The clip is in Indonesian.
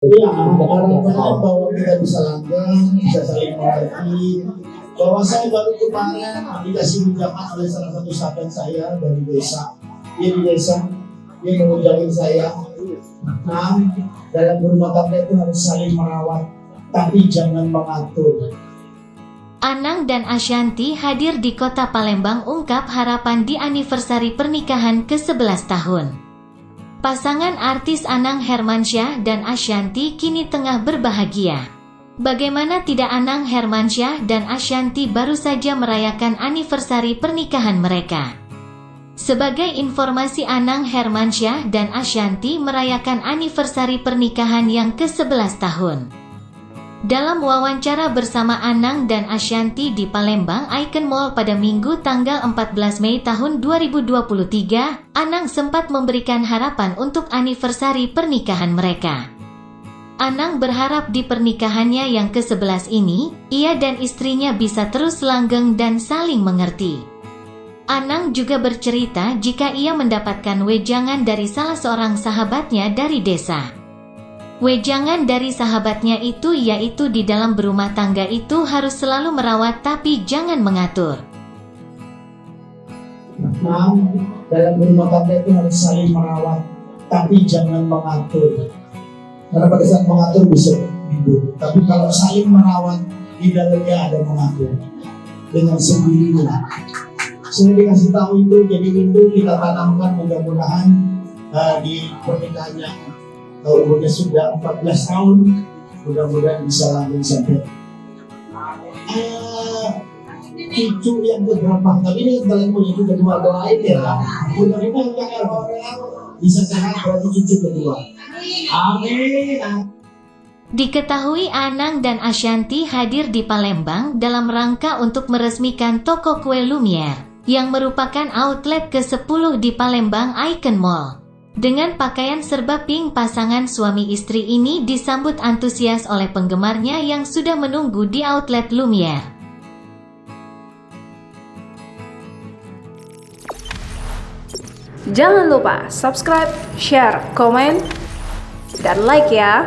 Iya, harapannya bahwa kita bisa langgeng, bisa saling mengerti. Bahwa saya baru kemarin dikasih ucapan oleh salah satu sahabat saya dari desa. Dia di desa, dia mengucapkan saya, nah, dalam berumah tangga itu harus saling merawat, tapi jangan mengatur. Anang dan Ashanty hadir di kota Palembang ungkap harapan di anniversary pernikahan ke-11 tahun. Pasangan artis Anang Hermansyah dan Ashanty kini tengah berbahagia. Bagaimana tidak, Anang Hermansyah dan Ashanty baru saja merayakan anniversary pernikahan mereka. Sebagai informasi, Anang Hermansyah dan Ashanty merayakan anniversary pernikahan yang ke-11 tahun. Dalam wawancara bersama Anang dan Ashanty di Palembang Icon Mall pada Minggu tanggal 14 Mei tahun 2023, Anang sempat memberikan harapan untuk anniversary pernikahan mereka. Anang berharap di pernikahannya yang ke-11 ini, ia dan istrinya bisa terus langgeng dan saling mengerti. Anang juga bercerita jika ia mendapatkan wejangan dari salah seorang sahabatnya dari desa. Wejangan dari sahabatnya itu yaitu di dalam berumah tangga itu harus selalu merawat tapi jangan mengatur. Nah, dalam berumah tangga itu harus saling merawat, tapi jangan mengatur. Karena pada saat mengatur bisa hidup, tapi kalau saling merawat, di dalamnya ada mengatur dengan sendirinya. Saya dikasih tahu itu, jadi itu kita tanamkan mudah-mudahan di pernikahannya. Umurnya sudah 14 tahun, mudah-mudahan bisa langgeng sampai cucu yang keberapa. Tapi ini kalian punya cucu kedua, doain ya. Mudah-mudahan bisa sehat berarti cucu kedua. Amin. Diketahui Anang dan Ashanty hadir di Palembang dalam rangka untuk meresmikan toko kue Lumiere, yang merupakan outlet ke-10 di Palembang Icon Mall. Dengan pakaian serba pink, pasangan suami istri ini disambut antusias oleh penggemarnya yang sudah menunggu di outlet Lumiere. Jangan lupa subscribe, share, komen, dan like ya!